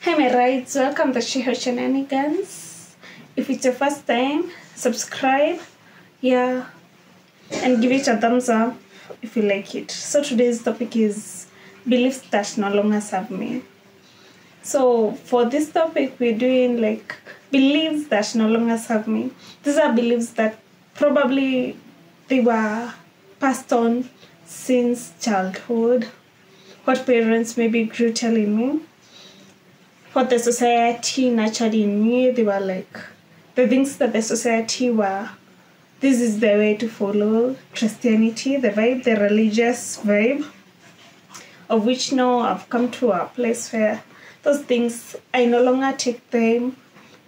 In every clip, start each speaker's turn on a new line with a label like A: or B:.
A: Hi my rides, welcome to She Shenanigans. If it's your first time, subscribe, and give it a thumbs up if you like it. So today's topic is beliefs that no longer serve me. So for this topic, we're doing beliefs that no longer serve me. These are beliefs that probably they were passed on since childhood, what parents maybe grew telling me, what the society nurtured in me. They were the things that the society were, this is the way to follow Christianity, the vibe, the religious vibe, of which now I've come to a place where those things, I no longer take them,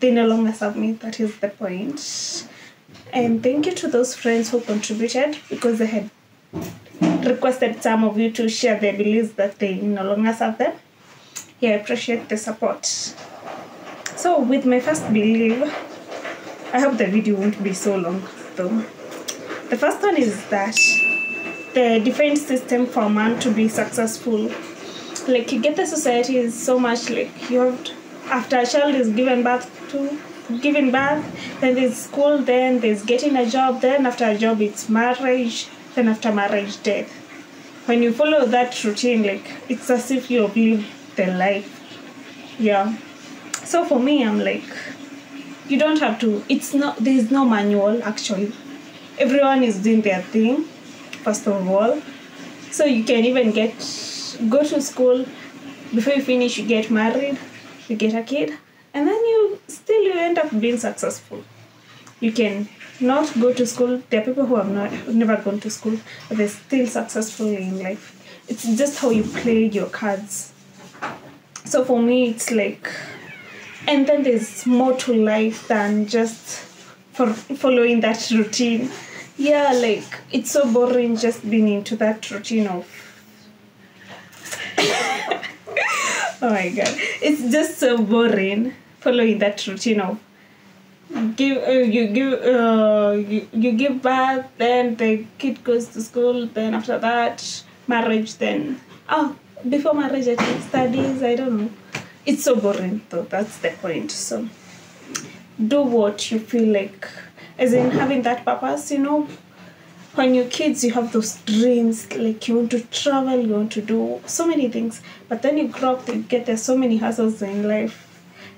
A: they no longer serve me. That is the point. And thank you to those friends who contributed, because they had requested some of you to share their beliefs that they no longer serve them. I appreciate the support. So with my first belief, I hope the video won't be so long though. The first one is that the defense system for a man to be successful, you get the society is so much you have after a child is given birth, then there's school, then there's getting a job, then after a job it's marriage, then after marriage death. When you follow that routine, it's as if you've lived the life. So for me, I'm you don't have to, there's no manual actually. Everyone is doing their thing, first of all. So you can even go to school, before you finish you get married, you get a kid, and then you end up being successful. You can not go to school. There are people who have never gone to school, but they're still successful in life. It's just how you play your cards. So for me, it's and then there's more to life than just for following that routine. It's so boring just being into that routine of oh my god, it's just so boring following that routine of you give birth, then the kid goes to school, then after that marriage, then before marriage I think studies, I don't know. It's so boring though, that's the point. So do what you feel as in having that purpose. When you're kids, you have those dreams, you want to travel, you want to do so many things, but then you grow up, there's so many hassles in life.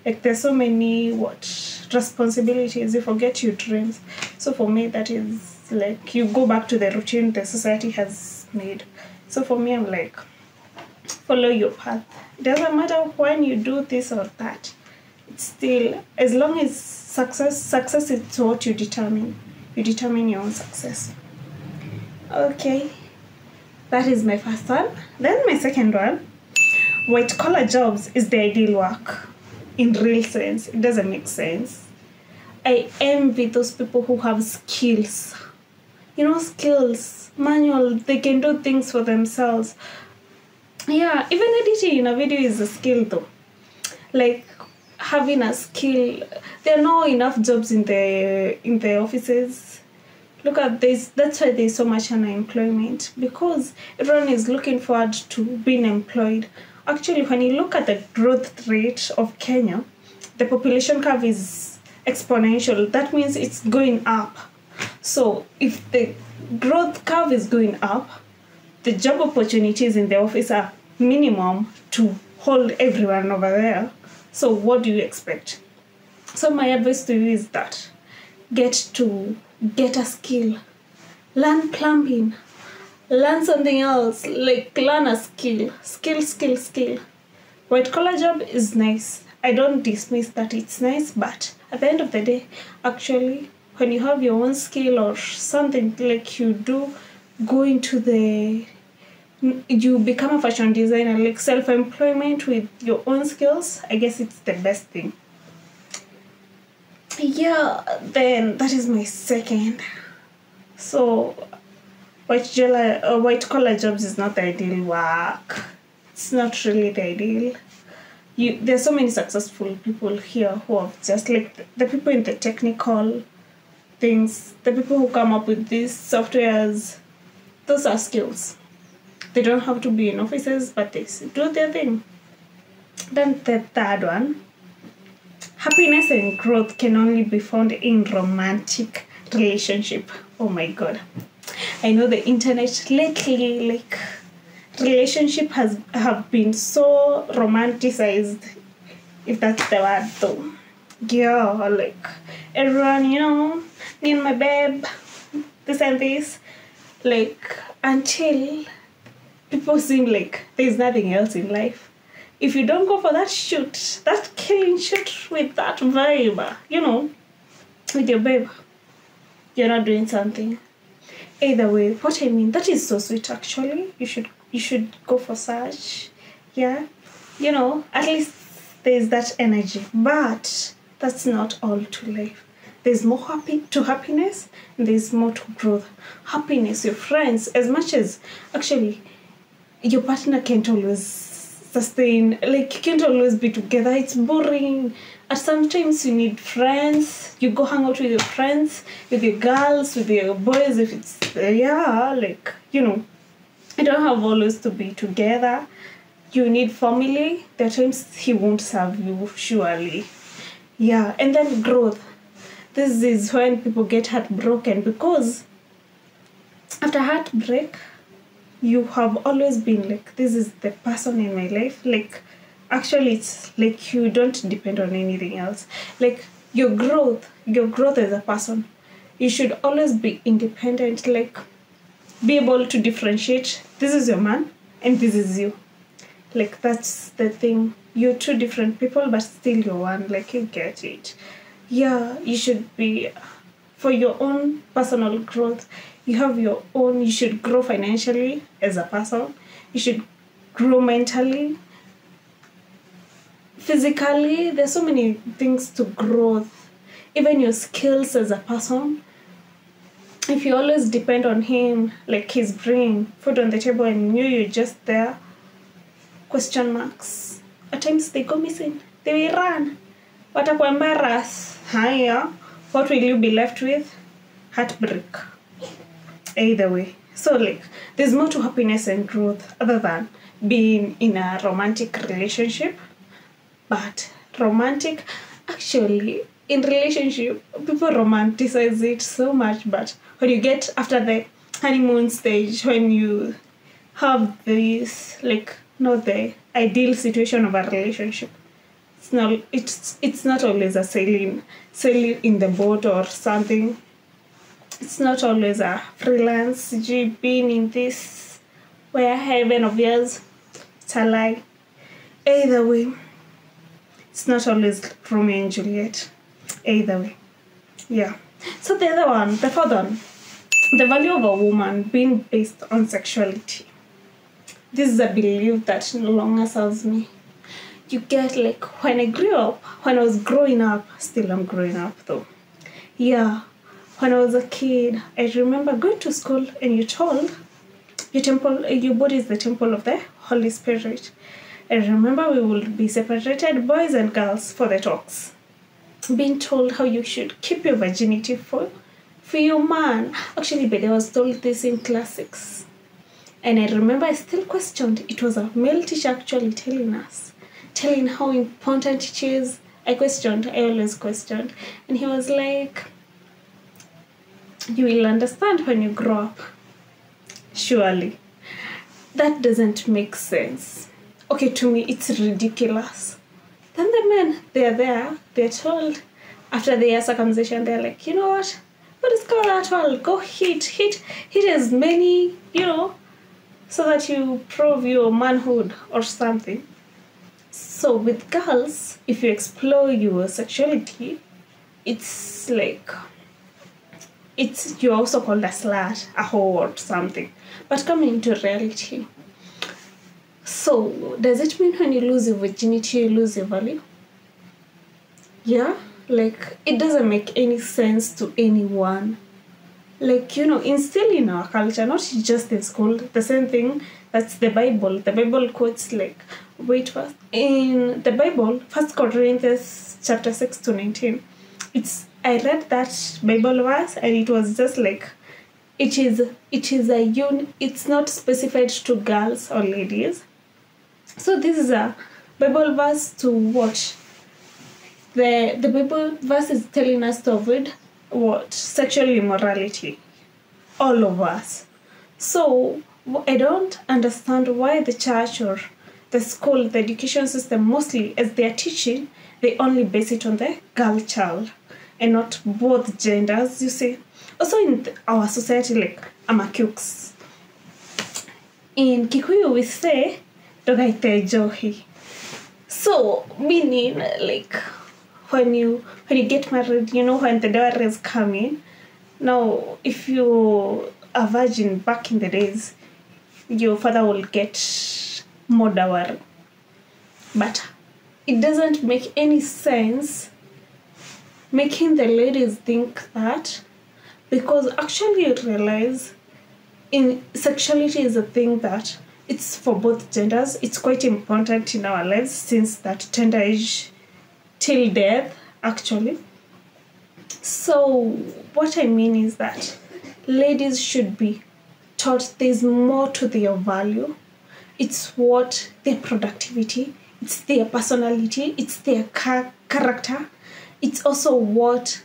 A: There's so many responsibilities, you forget your dreams. So for me, that is you go back to the routine the society has made. So for me, I'm follow your path. It doesn't matter when you do this or that. It's still, as long as success is what you determine your own success. Okay, that is my first one. Then my second one, white collar jobs is the ideal work. In real sense, it doesn't make sense. I envy those people who have skills. Skills, manual, they can do things for themselves. Even editing a video is a skill though. Having a skill, there are not enough jobs in the offices. Look at this, that's why there's so much unemployment, because everyone is looking forward to being employed. Actually, when you look at the growth rate of Kenya, the population curve is exponential. That means it's going up. So if the growth curve is going up, the job opportunities in the office are minimum to hold everyone over there. So what do you expect? So my advice to you is that get a skill. Learn plumbing. Learn something else. Learn a skill. Skill. White collar job is nice. I don't dismiss that it's nice, but at the end of the day, actually, when you have your own skill or something you do, go into you become a fashion designer, self-employment with your own skills, I guess it's the best thing. Then that is my second. So white collar jobs is not the ideal work. It's not really the ideal. There's so many successful people here who have just the people in the technical things, the people who come up with these softwares, those are skills. They don't have to be in offices, but they do their thing. Then the third one, happiness and growth can only be found in romantic relationship. Oh my god. I know the internet lately, like, relationship have been so romanticized, if that's the word though. Yeah, like everyone, me and my babe, this and this, like, until people seem like there's nothing else in life. If you don't go for that shoot, that killing shoot with that vibe, with your babe, you're not doing something. Either way, what I mean, that is so sweet actually. You should go for such. Yeah. At least there's that energy. But that's not all to life. There's more to happiness, and there's more to growth. Happiness, your friends, as much as actually your partner can't always sustain, like, you can't always be together. It's boring. At sometimes you need friends. You go hang out with your friends, with your girls, with your boys, if it's you don't have always to be together. You need family. There are times he won't serve you, surely. Yeah, and then growth. This is when people get heartbroken, because after heartbreak, you have always been like, this is the person in my life. Like, actually, it's like you don't depend on anything else. Like, your growth as a person, you should always be independent. Like, be able to differentiate, this is your man and this is you. Like, that's the thing. You're two different people, but still you're one. Like, you get it. Yeah, you should be, for your own personal growth, you have your own, you should grow financially as a person. You should grow mentally, physically. There's so many things to growth. Even your skills as a person. If you always depend on him, like he's bringing food on the table and you're just there, question marks. At times they go missing. They will run. Watakuwa embarrass. Haya. What will you be left with? Heartbreak. Either way. So, like, there's more to happiness and growth other than being in a romantic relationship. But romantic, actually, in relationship, people romanticize it so much. But when you get after the honeymoon stage, when you have this, like, not the ideal situation of a relationship, it's not always a sailing in the boat or something. It's not always a freelance being in this where heaven of yours. It's a lie. Either way, it's not always Romeo and Juliet. Either way. Yeah. So the other one, the fourth one, the value of a woman being based on sexuality. This is a belief that no longer serves me. You get, like, when I was growing up, still I'm growing up though. Yeah. When I was a kid, I remember going to school and you're told your body is the temple of the Holy Spirit. I remember we would be separated, boys and girls, for the talks. Being told how you should keep your virginity for your man. Actually, but I was told this in class 6. And I remember I still questioned. It was a male teacher actually telling how important it is. I always questioned. And he was like, you will understand when you grow up. Surely. That doesn't make sense. Okay, to me, it's ridiculous. Then the men, they're told, after their circumcision, they're like, you know what is called at all? Go hit as many, so that you prove your manhood or something. So with girls, if you explore your sexuality, it's like, you're also called a slut, a whore or something. But coming into reality, so does it mean when you lose your virginity, you lose your value? Yeah, like, it doesn't make any sense to anyone. Like, instill in our culture, not just in school, the same thing. That's the Bible. The Bible quotes, like, first, in the Bible, 1 Corinthians chapter 6 to 19. I read that Bible verse and it was just like, it's not specified to girls or ladies. So this is a Bible verse to what? The Bible verse is telling us to avoid what? Sexual immorality. All of us. So I don't understand why the church or the school, the education system, mostly as they are teaching, they only base it on the girl child and not both genders, you see. Also in our society, like Amakukes. In Kikuyu we say, Dogaite Johi. So meaning like when you get married, you know when the dowry is coming. Now if you a virgin back in the days, your father will get more dowry. But it doesn't make any sense making the ladies think that, because actually you realize in sexuality is a thing that it's for both genders. It's quite important in our lives since that tender age till death, actually. So what I mean is that ladies should be taught there's more to their value. It's what their productivity, it's their personality, it's their character. It's also what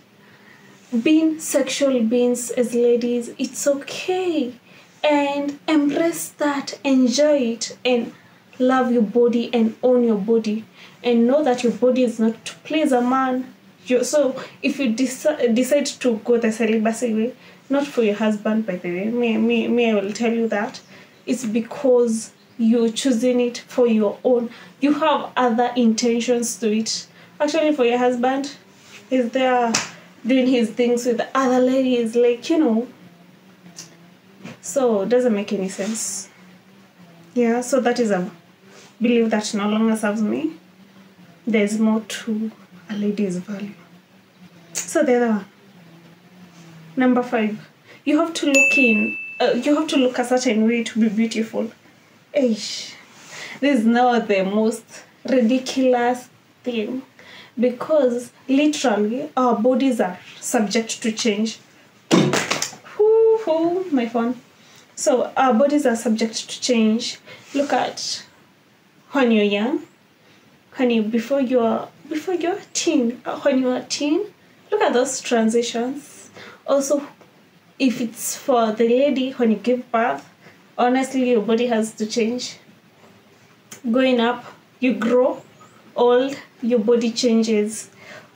A: being sexual beings as ladies, it's okay. And embrace that, enjoy it, and love your body and own your body. And know that your body is not to please a man. So if you decide to go the celibacy way, not for your husband, by the way, me, I will tell you that, it's because you're choosing it for your own. You have other intentions to it. Actually, for your husband, he's there doing his things with other ladies, like, you know. So it doesn't make any sense. Yeah, so that is a belief that no longer serves me. There's more to a lady's value. So the other one. Number 5. You have to look a certain way to be beautiful. Eish. This is now the most ridiculous thing, because literally our bodies are subject to change. My phone. So our bodies are subject to change. Look at when you're young, before you're teen, when you're a teen. Look at those transitions. Also, if it's for the lady, when you give birth, honestly, your body has to change. Going up, you grow old, your body changes.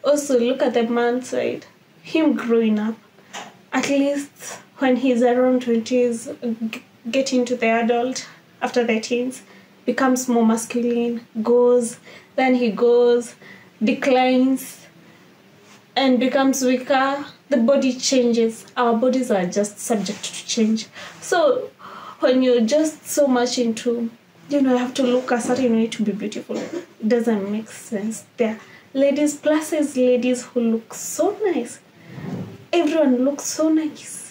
A: Also, look at the man's side. Him growing up, at least when he's around 20s, getting to the adult, after the teens, becomes more masculine, then he goes, declines, and becomes weaker. The body changes. Our bodies are just subject to change. So when you're just so much into, you have to look a certain way to be beautiful, it doesn't make sense. There are ladies, plus ladies who look so nice. Everyone looks so nice.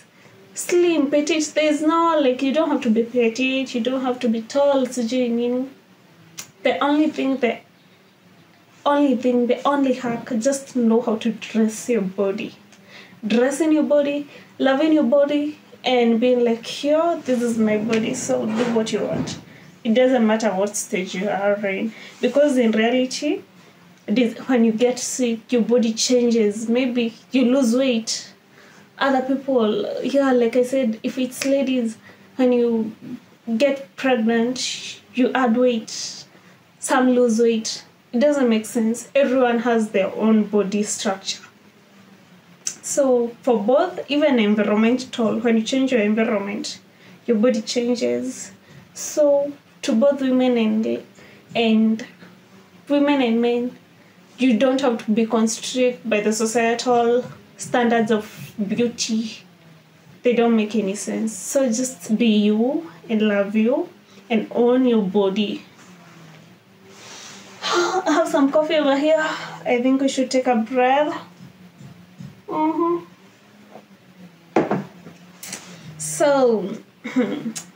A: Slim, petite. There's no, like, you don't have to be petite, you don't have to be tall, the only hack, just know how to dress your body. Dressing your body, loving your body, and being like, here, this is my body, so do what you want. It doesn't matter what stage you are in. Because in reality, when you get sick, your body changes. Maybe you lose weight. Other people, like I said, if it's ladies, when you get pregnant, you add weight. Some lose weight. It doesn't make sense. Everyone has their own body structure. So for both, even environmental, when you change your environment, your body changes. So to both women and men, you don't have to be constricted by the societal standards of beauty. They don't make any sense. So just be you and love you and own your body. I have some coffee over here. I think we should take a breath. So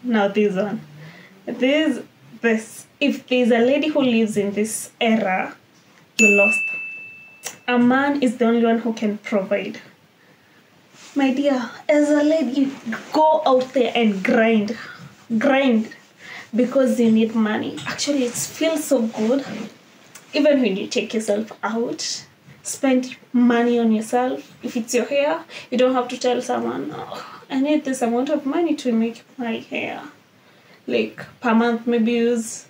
A: now this one. If there's a lady who lives in this era, you're lost. A man is the only one who can provide. My dear, as a lady, go out there and grind because you need money. Actually, it feels so good even when you take yourself out, spend money on yourself. If it's your hair, you don't have to tell someone, oh, I need this amount of money to make my hair. Like per month, maybe use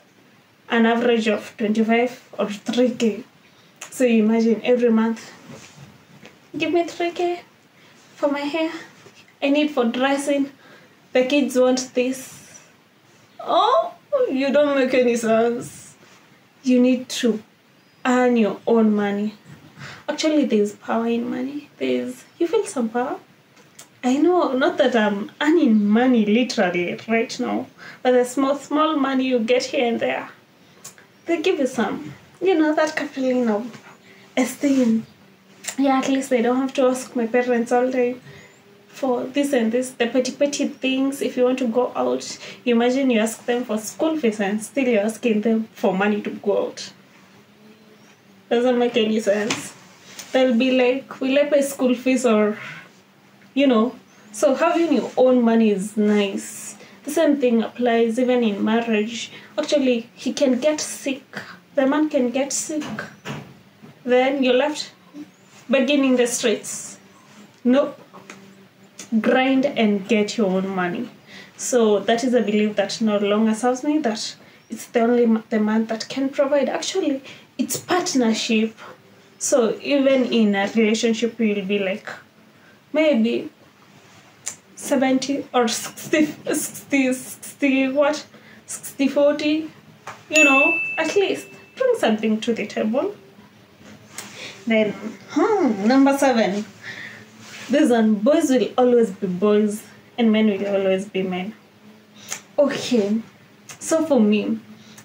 A: an average of 25 or 3K. So you imagine every month, give me 3K for my hair. I need for dressing. The kids want this. Oh, you don't make any sense. You need to earn your own money. Actually, there's power in money. You feel some power. I know, not that I'm earning money literally right now, but the small money you get here and there, they give you some, that feeling of esteem. Yeah, at least I don't have to ask my parents all day for this and this, the petty things. If you want to go out, you imagine you ask them for school fees and still you're asking them for money to go out. Doesn't make any sense. They'll be like, will I pay school fees or, So having your own money is nice. The same thing applies even in marriage. Actually, he can get sick. The man can get sick. Then you're left begging in the streets. Nope. Grind and get your own money. So that is a belief that no longer serves me, that it's the man that can provide. Actually, it's partnership. So even in a relationship, you'll be like, maybe 70 or 60, 40, at least bring something to the table. Then, number 7. This one, boys will always be boys and men will always be men. Okay, so for me,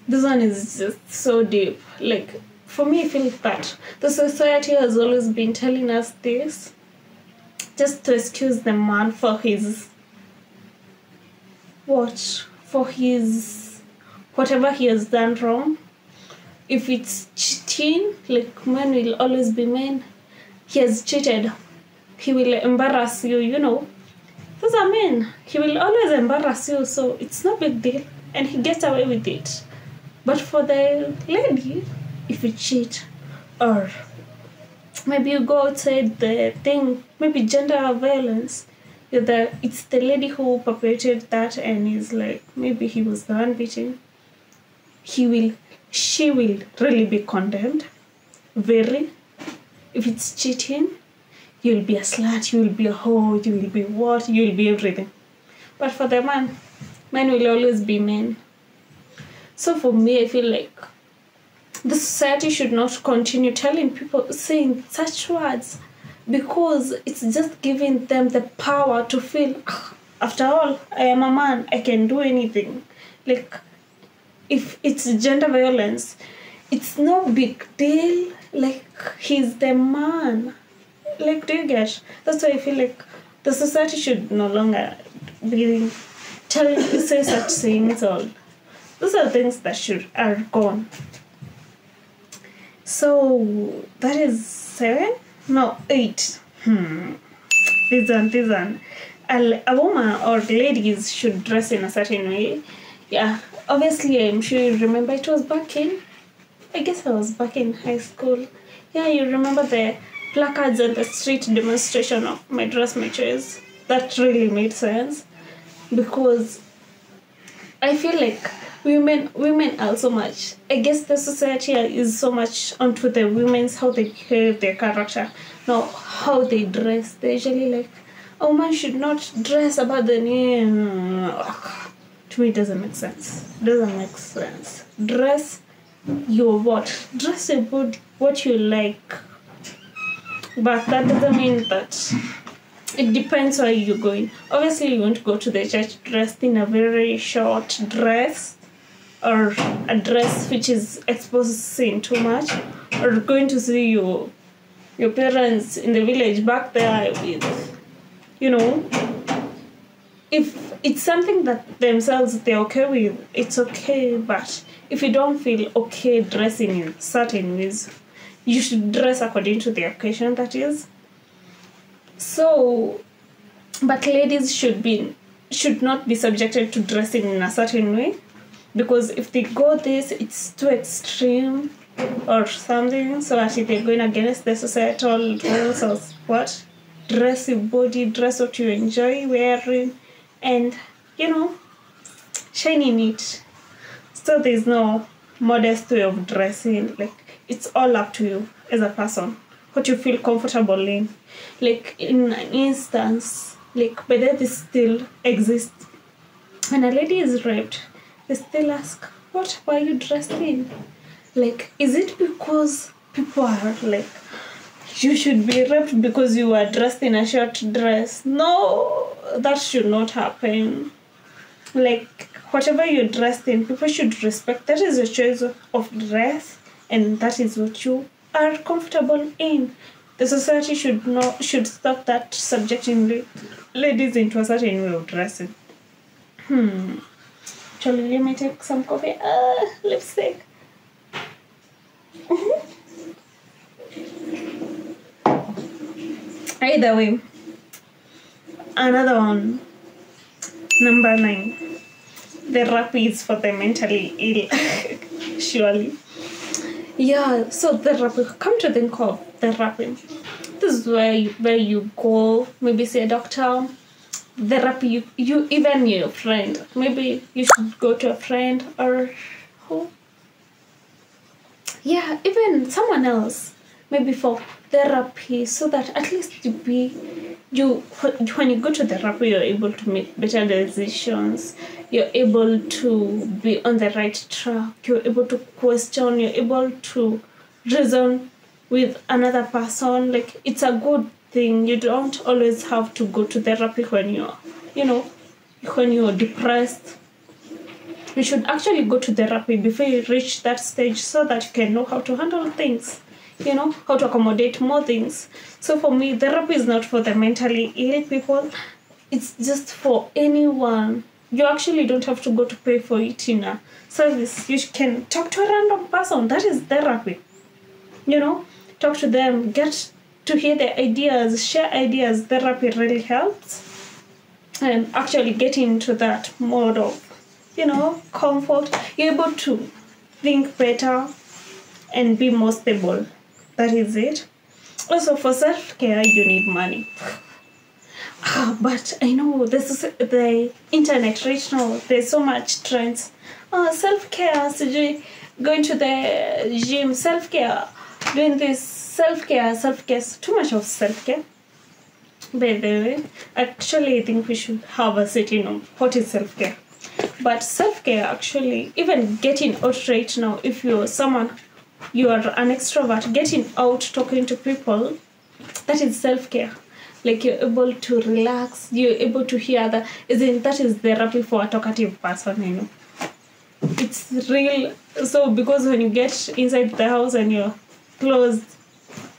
A: this one is just so deep. Like, for me, I feel that the society has always been telling us this just to excuse the man for his whatever he has done wrong. If it's cheating, like, men will always be men. He has cheated. He will embarrass you, Those are men. He will always embarrass you, so it's no big deal. And he gets away with it. But for the lady, if you cheat, or maybe you go outside the thing, maybe gender violence, it's the lady who perpetrated that and is like, maybe he was the one beating. She will really be condemned. Very. If it's cheating, you'll be a slut, you'll be a hoe, you'll be what, you'll be everything. But for the man will always be men. So for me, I feel like the society should not continue telling people, saying such words, because it's just giving them the power to feel, after all, I am a man, I can do anything. Like, if it's gender violence, it's no big deal. Like, he's the man. Like, do you get? That's why I feel like the society should no longer be say such things. All those are things that are gone. So that is 7? No, 8. This one. A woman or ladies should dress in a certain way. Yeah, obviously, I'm sure you remember it was I guess I was back in high school. Yeah, you remember the placards and the street demonstration of my dress, my choice. That really made sense, because I feel like women are so much. I guess the society is so much onto the women's, how they behave, their character, not how they dress. They usually like, a woman should not dress about the knee. To me, it doesn't make sense. Dress your what? Dress your body what you like. But that doesn't mean that. It depends where you're going. Obviously, you won't go to the church dressed in a very short dress, or a dress which is exposing too much, or going to see your parents in the village back there with, if it's something that themselves they're okay with, it's okay. But if you don't feel okay dressing in certain ways, you should dress according to the occasion, that is. So, but ladies should not be subjected to dressing in a certain way, because if they go this, it's too extreme. or something, so that if you're going against the societal rules of what, dress your body, dress what you enjoy wearing, and shine in it. So there's no modest way of dressing. Like, it's all up to you as a person, what you feel comfortable in. Like, in an instance, like, but this still exists. When a lady is raped, they still ask, what were you dressed in? Like, is it because people are like, you should be raped because you were dressed in a short dress? No, that should not happen. Like, whatever you're dressed in, people should respect. That is a choice of dress, and that is what you are comfortable in. The society should stop that subjecting ladies into a certain way of dressing. Actually, let me take some coffee. Lipstick. Either way, another one. Number 9. The rap is for the mentally ill. Surely. Yeah, so the rapping. Come to think of the rapping. This is where you go, maybe see a doctor. The rap you even your friend. Maybe you should go to a friend or who? Yeah, even someone else. Maybe for therapy, so that at least when you go to therapy, you're able to make better decisions. You're able to be on the right track. You're able to question. You're able to reason with another person. Like, it's a good thing. You don't always have to go to therapy when you're depressed. You should actually go to therapy before you reach that stage, so that you can know how to handle things. How to accommodate more things. So for me, therapy is not for the mentally ill people. It's just for anyone. You actually don't have to go to pay for it in a service. You can talk to a random person. That is therapy. Talk to them, get to hear their ideas, share ideas. Therapy really helps. And actually get into that mode of, comfort. You're able to think better and be more stable. That is it. Also, for self-care, you need money. But I know this is the internet right now. There's so much trends. Self-care, going to the gym, self-care, doing this, self-care, too much of self-care. By the way, actually, I think we should have a setting on what is self-care. But self-care, actually, even getting out right now, if you're someone, you are an extrovert, getting out, talking to people, that is self-care. Like, you're able to relax, you're able to hear that is therapy for a talkative person, It's real. So, because when you get inside the house and you're closed,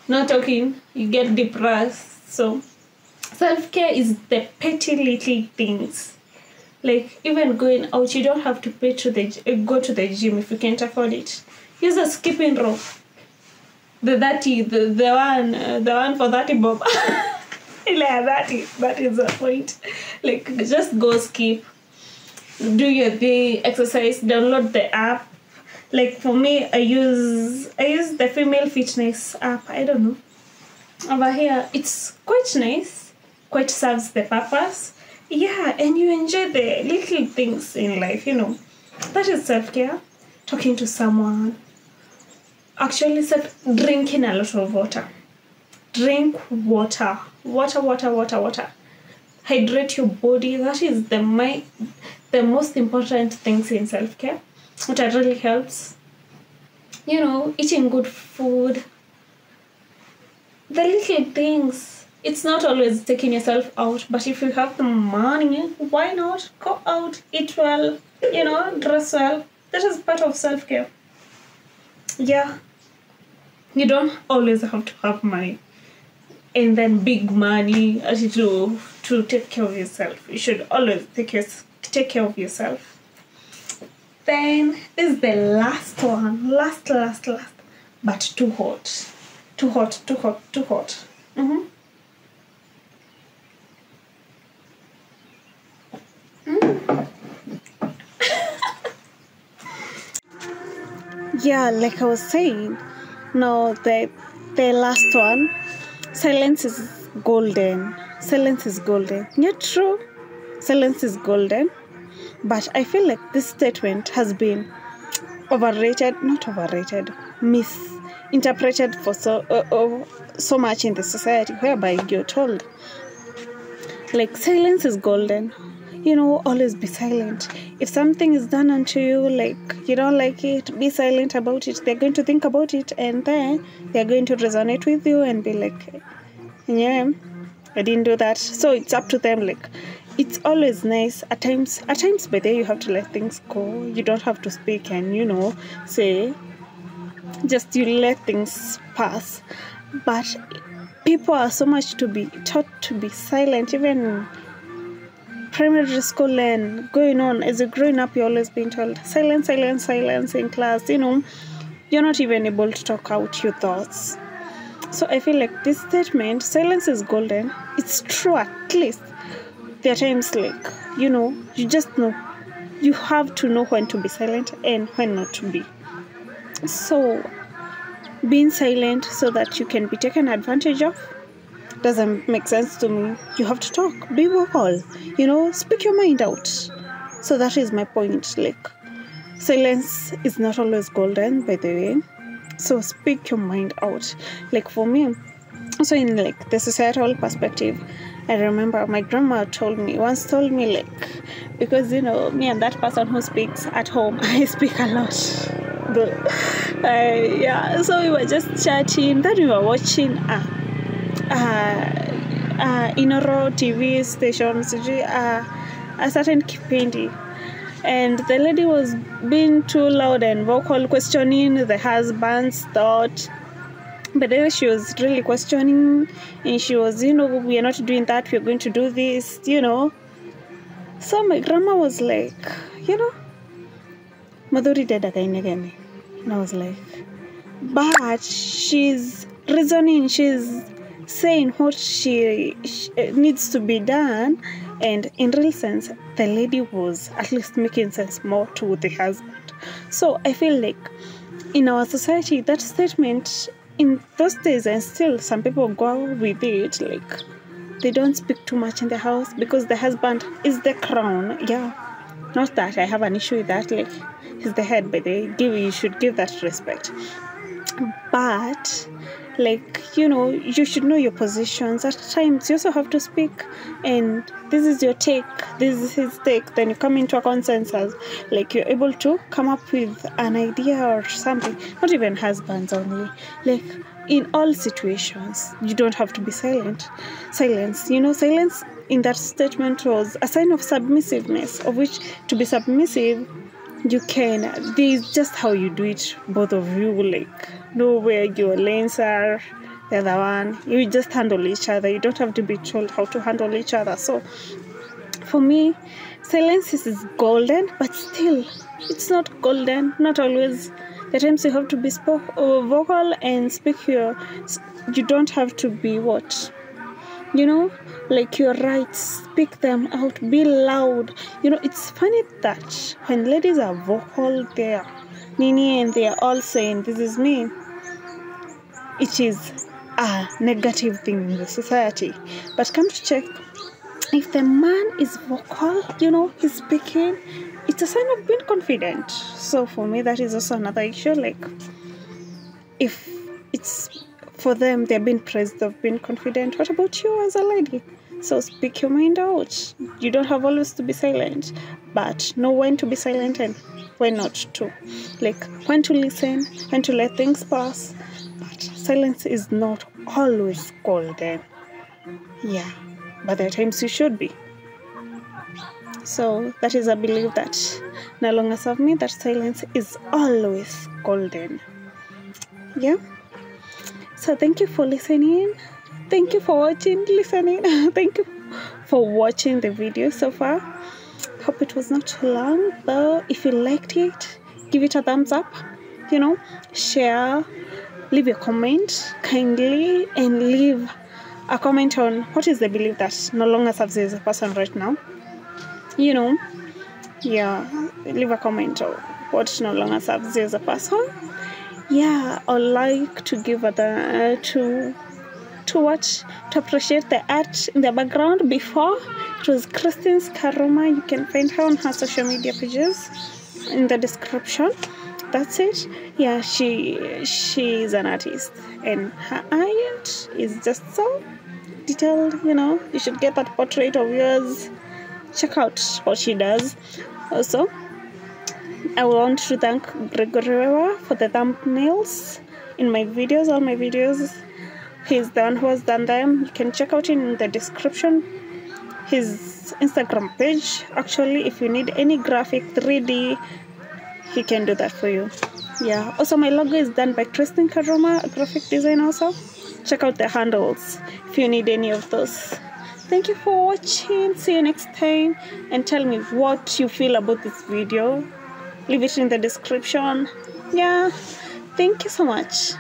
A: not talking, you get depressed. So, self-care is the petty little things. Like, even going out, you don't have to go to the gym if you can't afford it. Use a skipping rope. The one for 30 bob. That is the point. Like, just go skip. Do your day, exercise, download the app. Like, for me, I use the female fitness app. I don't know. Over here, it's quite nice. Quite serves the purpose. Yeah, and you enjoy the little things in life, That is self-care. Talking to someone. Actually, drinking a lot of water. Drink water. Water. Hydrate your body. That is the most important things in self-care. It really helps. Eating good food. The little things. It's not always taking yourself out, but if you have the money, why not go out, eat well, dress well. That is part of self-care. Yeah. You don't always have to have money. And then big money to take care of yourself. You should always take care of yourself. Then this is the last one. Last. But too hot. Too hot. Mm-hmm. yeah, like I was saying, no, the last one, silence is golden. Silence is golden. Yeah, true. Silence is golden. But I feel like this statement has been misinterpreted for so much in the society, whereby you're told, like, silence is golden. Always be silent. If something is done unto you, like, you don't like it, be silent about it. They're going to think about it, and then they're going to resonate with you and be like, yeah, I didn't do that. So it's up to them. Like, it's always nice. At times, by the way, you have to let things go. You don't have to speak and, say, just you let things pass. But people are so much to be taught to be silent, even primary school and going on. As you're growing up, you're always being told, silence, silence, silence in class. You're not even able to talk out your thoughts. So I feel like this statement, silence is golden, it's true. At least there are times, like, you just know. You have to know when to be silent and when not to be. So being silent so that you can be taken advantage of doesn't make sense to me. You have to talk, be vocal, speak your mind out. So that is my point. Like, silence is not always golden, by the way. So speak your mind out. Like, for me, also in like the societal perspective, I remember my grandma once told me, like, because me and that person who speaks at home, I speak a lot. So we were just chatting, then we were watching Inoro TV stations, a certain kipindi, and the lady was being too loud and vocal, questioning the husband's thought. But then she was really questioning, and she was, we are not doing that, we're going to do this, So my grandma was like, Madhuri dada kainegani. And I was like, but she's reasoning, she's saying what she needs to be done, and in real sense, the lady was at least making sense more to the husband. So I feel like in our society, that statement in those days, and still some people go with it, like, they don't speak too much in the house because the husband is the crown. Yeah, not that I have an issue with that, like, he's the head, but you should give that respect. But, like, you should know your positions. At times, you also have to speak, and this is your take, this is his take. Then you come into a consensus, like, you're able to come up with an idea or something. Not even husbands only. Like, in all situations, you don't have to be silent. Silence, silence in that statement was a sign of submissiveness, of which to be submissive, you can, this is just how you do it, both of you, like, know where your lanes are, the other one, you just handle each other. You don't have to be told how to handle each other. So for me, silence is golden, but still, it's not golden, not always. The times you have to be vocal and speak you don't have to be what? Like, your rights, speak them out, be loud. It's funny that when ladies are vocal, they're nini and they're all saying, this is me, it is a negative thing in the society. But come to check, if the man is vocal, he's speaking, it's a sign of being confident. So for me, that is also another issue. Like, if it's for them, they're being praised of being confident, what about you as a lady? So speak your mind out. You don't have always to be silent, but know when to be silent and when not to. Like, when to listen, when to let things pass. But silence is not always golden. Yeah, but there are times you should be. So that is a belief that no longer serve me, that silence is always golden. Yeah. So thank you for listening. Thank you for listening. Thank you for watching the video so far. Hope it was not too long, though. If you liked it, give it a thumbs up. Share, leave a comment kindly, and leave a comment on what is the belief that no longer serves you as a person right now. Yeah, leave a comment on what no longer serves you as a person. Yeah, I like to give other to watch, to appreciate the art in the background. Before it was CKaruma. You can find her on her social media pages in the description. That's it. Yeah, she's an artist, and her art is just so detailed. You should get that portrait of yours. Check out what she does. Also, I want to thank Gregory for the thumbnails in my videos. All my videos, he's the one who has done them. You can check out in the description his Instagram page. Actually, if you need any graphic 3D, he can do that for you. Yeah. Also, my logo is done by CKaruma, a graphic design also. Check out the handles if you need any of those. Thank you for watching. See you next time. And tell me what you feel about this video. Leave it in the description. Yeah. Thank you so much.